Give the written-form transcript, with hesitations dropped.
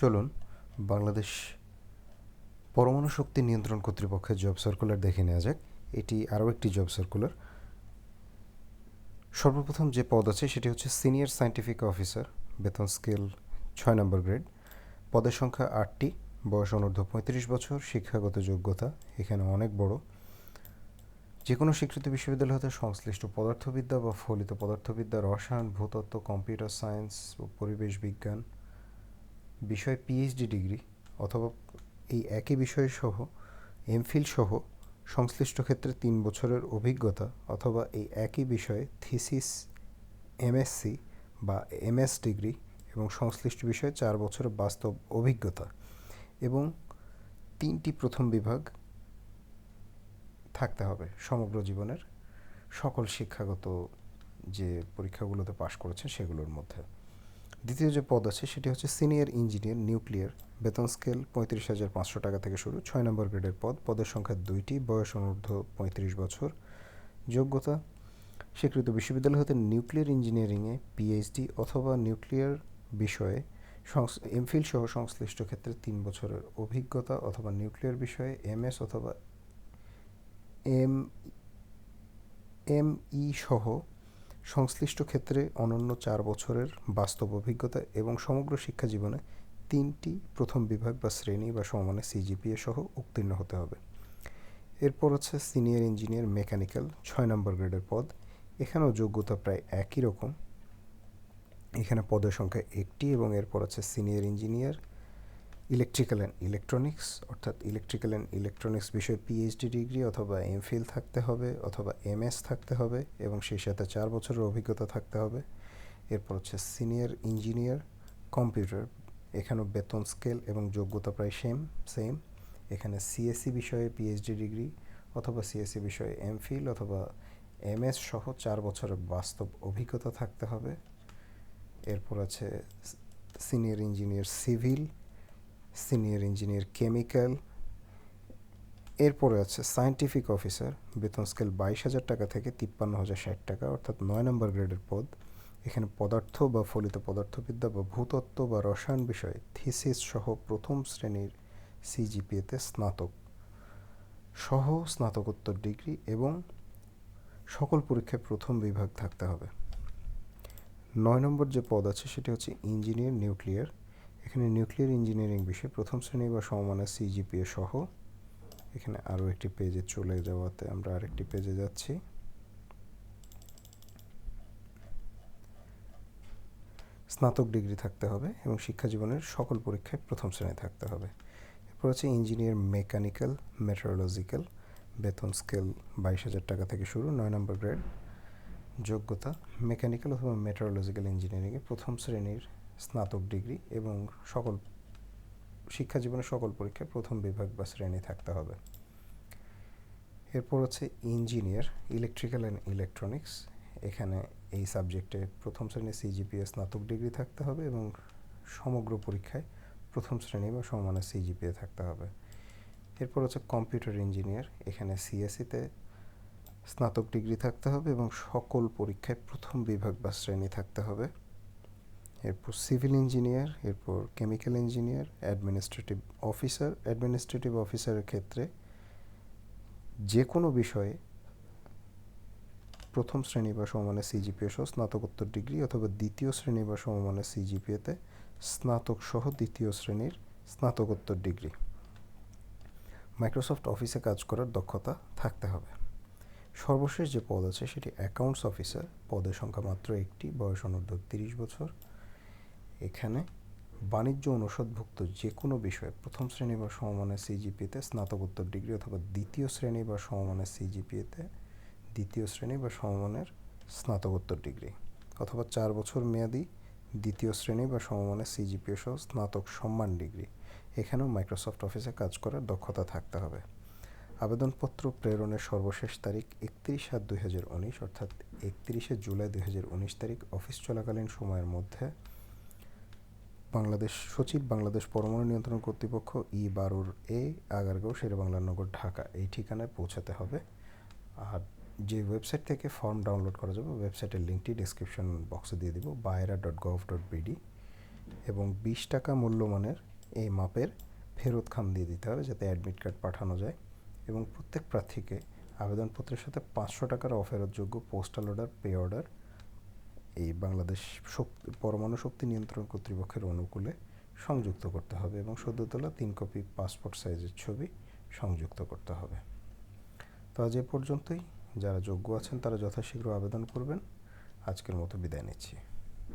চলুন বাংলাদেশ পরমাণু শক্তি নিয়ন্ত্রণ কর্তৃপক্ষের জব সার্কুলার দেখে নেওয়া যাক। এটি আরও একটি জব সার্কুলার। সর্বপ্রথম যে পদ আছে সেটি হচ্ছে সিনিয়র সায়েন্টিফিক অফিসার, বেতন স্কেল 6 নম্বর গ্রেড, পদের সংখ্যা 8টি, বয়স অনূর্ধ্ব 35 বছর, শিক্ষাগত যোগ্যতা এখানে অনেক বড়। যে কোনো স্বীকৃত বিশ্ববিদ্যালয় হতে সংশ্লিষ্ট পদার্থবিদ্যা বা ফলিত পদার্থবিদ্যা, রসায়ন, ভূতত্ত্ব, কম্পিউটার সায়েন্স ও পরিবেশ বিজ্ঞান বিষয়ে পিএইচডি ডিগ্রি অথবা এই একই বিষয় সহ এমফিল সহ সংশ্লিষ্ট ক্ষেত্রে 3 বছরের অভিজ্ঞতা অথবা এই একই বিষয়ে থিসিস, এমএসসি বা এমএস ডিগ্রি এবং সংশ্লিষ্ট বিষয়ে 4 বছরের বাস্তব অভিজ্ঞতা এবং 3টি প্রথম বিভাগ থাকতে হবে সমগ্র জীবনের সকল শিক্ষাগত যে পরীক্ষাগুলোতে পাশ করেছেন সেগুলোর মধ্যে। দ্বিতীয় যে পদ আছে সেটি হচ্ছে সিনিয়র ইঞ্জিনিয়ার নিউক্লিয়ার, বেতন স্কেল 35,500 টাকা থেকে শুরু, 6 নম্বর গ্রেডের পদ, পদের সংখ্যা 2টি, বয়স অনূর্ধ্ব 35 বছর, যোগ্যতা স্বীকৃত বিশ্ববিদ্যালয় হতে নিউক্লিয়ার ইঞ্জিনিয়ারিংয়ে পিএইচডি অথবা নিউক্লিয়ার বিষয়ে এমফিল সহ সংশ্লিষ্ট ক্ষেত্রে 3 বছরের অভিজ্ঞতা অথবা নিউক্লিয়ার বিষয়ে এমএস অথবা এমই সহ সংশ্লিষ্ট ক্ষেত্রে অনন্য 4 বছরের বাস্তব অভিজ্ঞতা এবং সমগ্র শিক্ষা জীবনে 3টি প্রথম বিভাগ বা শ্রেণী বা সমমানের সিজিপিএ সহ উত্তীর্ণ হতে হবে। এরপর হচ্ছে সিনিয়র ইঞ্জিনিয়ার মেকানিক্যাল, 6 নম্বর গ্রেডের পদ, এখানেও যোগ্যতা প্রায় একই রকম, এখানে পদের সংখ্যা 1টি এবং এরপর আছে senior engineer electrical and electronics, অর্থাৎ ইলেকট্রিক্যাল অ্যান্ড ইলেকট্রনিক্স বিষয়ে পিএইচডি ডিগ্রি অথবা এমফিল থাকতে হবে অথবা এমএস থাকতে হবে এবং সেই সাথে 4 বছরের অভিজ্ঞতা থাকতে হবে। এরপর হচ্ছে সিনিয়র ইঞ্জিনিয়ার কম্পিউটার, এখানেও বেতন স্কেল এবং যোগ্যতা প্রায় সেম। এখানে সিএসসি বিষয়ে পিএইচডি ডিগ্রি অথবা সিএসসি বিষয়ে এমফিল অথবা এমএস সহ 4 বছরের বাস্তব অভিজ্ঞতা থাকতে হবে। এরপর আছে senior engineer civil, senior engineer chemical, এরপরে আছে সায়েন্টিফিক অফিসার, বেতন স্কেল 22,000 টাকা থেকে 53,060 টাকা, অর্থাৎ 9 নম্বর গ্রেডের পদ, এখানে পদার্থ বা ফলিত পদার্থবিদ্যা বা ভূতত্ত্ব বা রসায়ন বিষয়ে থিসিস সহ প্রথম শ্রেণীর সিজিপিএতে স্নাতক সহ স্নাতকোত্তর ডিগ্রি এবং সকল পরীক্ষায় প্রথম বিভাগ থাকতে হবে। 9 নম্বর যে পদ আছে সেটি হচ্ছে ইঞ্জিনিয়ার নিউক্লিয়ার, এখানে নিউক্লিয়ার ইঞ্জিনিয়ারিং বিষয়ে প্রথম শ্রেণী বা সমমানের সিজিপিএ সহ, এখানে আরও একটি পেজে চলে যাওয়াতে আমরা আরেকটি পেজে যাচ্ছি, স্নাতক ডিগ্রি থাকতে হবে এবং শিক্ষা জীবনের সকল পরীক্ষায় প্রথম শ্রেণী থাকতে হবে। এরপর হচ্ছে ইঞ্জিনিয়ার মেকানিক্যাল মেট্রোলজিক্যাল, বেতন স্কেল 22,000 টাকা থেকে শুরু, 9 নম্বর গ্রেড, যোগ্যতা মেকানিক্যাল অথবা মেট্রোলজিক্যাল ইঞ্জিনিয়ারিংয়ে প্রথম শ্রেণীর স্নাতক ডিগ্রি এবং সকল শিক্ষা জীবনের সকল পরীক্ষায় প্রথম বিভাগ বা শ্রেণী থাকতে হবে। এরপর হচ্ছে ইঞ্জিনিয়ার ইলেকট্রিক্যাল অ্যান্ড ইলেকট্রনিক্স, এখানে এই সাবজেক্টে প্রথম শ্রেণীর সিজিপিএ স্নাতক ডিগ্রি থাকতে হবে এবং সমগ্র পরীক্ষায় প্রথম শ্রেণী বা সমমানের সিজিপিএ থাকতে হবে। এরপর হচ্ছে কম্পিউটার ইঞ্জিনিয়ার, এখানে সিএসসিতে স্নাতক ডিগ্রি থাকতে হবে এবং সকল পরীক্ষায় প্রথম বিভাগ বা শ্রেণী থাকতে হবে। এরপর সিভিল ইঞ্জিনিয়ার, এরপর কেমিক্যাল ইঞ্জিনিয়ার, অ্যাডমিনিস্ট্রেটিভ অফিসারের ক্ষেত্রে যে কোনো বিষয়ে প্রথম শ্রেণী বা সমমানের সিজিপিএ সহ স্নাতকোত্তর ডিগ্রি অথবা দ্বিতীয় শ্রেণী বা সমমানের সিজিপিএতে স্নাতক সহ দ্বিতীয় শ্রেণীর স্নাতকোত্তর ডিগ্রি। মাইক্রোসফট অফিসে কাজ করার দক্ষতা থাকতে হবে। সর্বশেষ যে পদ আছে সেটি অ্যাকাউন্টস অফিসার, পদের সংখ্যা মাত্র 1টি, বয়স অনূর্ধ্ব 30 বছর, এখানে বাণিজ্য অনুষদভুক্ত যে কোনো বিষয়ে প্রথম শ্রেণী বা সমমানের সিজিপিএতে স্নাতকোত্তর ডিগ্রি অথবা দ্বিতীয় শ্রেণী বা সমমানের সিজিপিএতে দ্বিতীয় শ্রেণী বা সমমানের স্নাতকোত্তর ডিগ্রি অথবা 4 বছর মেয়াদি দ্বিতীয় শ্রেণী বা সমমানের সিজিপিএ সহ স্নাতক সম্মান ডিগ্রি, এখানেও মাইক্রোসফট অফিসে কাজ করার দক্ষতা থাকতে হবে। আবেদনপত্র প্রেরণের সর্বশেষ তারিখ 31/7/2019, অর্থাৎ 31শে জুলাই 2019 তারিখ অফিস চলাকালীন সময়ের মধ্যে বাংলাদেশ সচিব, বাংলাদেশ পরমাণু নিয়ন্ত্রণ কর্তৃপক্ষ, ই12A, আগারগাঁও, শেরেবাংলানগর, ঢাকা এই ঠিকানায় পৌঁছাতে হবে। আর যে ওয়েবসাইট থেকে ফর্ম ডাউনলোড করা যাবে ওয়েবসাইটের লিঙ্কটি ডেসক্রিপশন বক্সে দিয়ে দিব, bayera.gov.bd, এবং 20 টাকা মূল্যমানের এই মাপের ফেরত খাম দিয়ে দিতে হবে যাতে অ্যাডমিট কার্ড পাঠানো যায়। এবং প্রত্যেক প্রার্থীকে আবেদনপত্রের সাথে 500 টাকার অফেরতযোগ্য পোস্টাল অর্ডার, পে অর্ডার এই বাংলাদেশ পরমাণু শক্তি নিয়ন্ত্রণ কর্তৃপক্ষের অনুকূলে সংযুক্ত করতে হবে এবং সদ্য তোলা 3 কপি পাসপোর্ট সাইজের ছবি সংযুক্ত করতে হবে। তো আজ এ পর্যন্তই। যারা যোগ্য আছেন তারা যথাশীঘ্র আবেদন করবেন। আজকের মতো বিদায় নিচ্ছি।